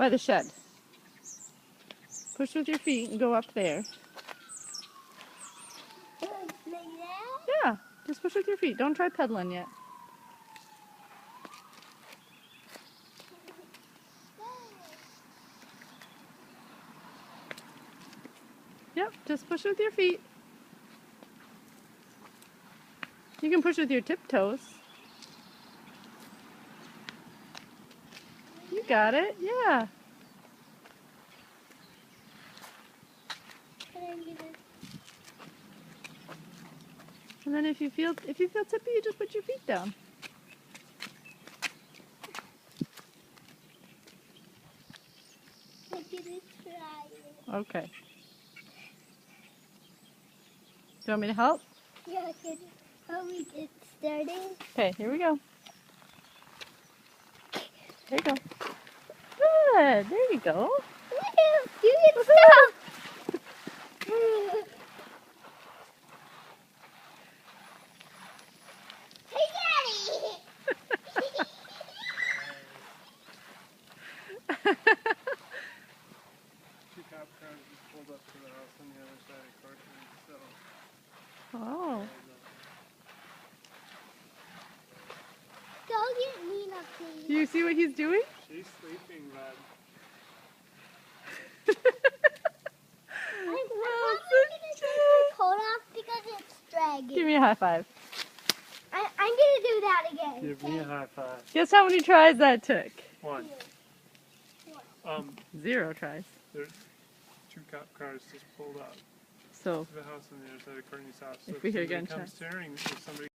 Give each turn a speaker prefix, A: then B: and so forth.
A: By the shed. Push with your feet and go up there.
B: Like that?
A: Yeah, just push with your feet. Don't try pedaling yet. Yep, just push with your feet. You can push with your tiptoes. You got it, yeah. And then if you feel tippy, you just put your feet down.
B: I'm gonna try it.
A: Okay. Do you want me to help?
B: Yeah, can help me get started?
A: Okay, here we go. There you go. Good, there you go.
B: You can stop! Hey, Daddy!
C: Two cop cars just pulled up to the house on the other side of Corcoran, so.
A: Oh.
B: Don't get mean up to
A: Do you see what he's doing?
C: She's sleeping, bud.
B: I'm probably gonna take my coat off because it's dragging.
A: Give me a high five.
B: I'm gonna do that again.
C: Give me a high five.
A: Guess how many tries that took?
C: One.
A: 0 tries.
C: There's two cop cars just pulled up
A: So
C: to the house on the other side of Courtney's house. So
A: If we hear
C: somebody
A: gunshots.
C: comes tearing, if somebody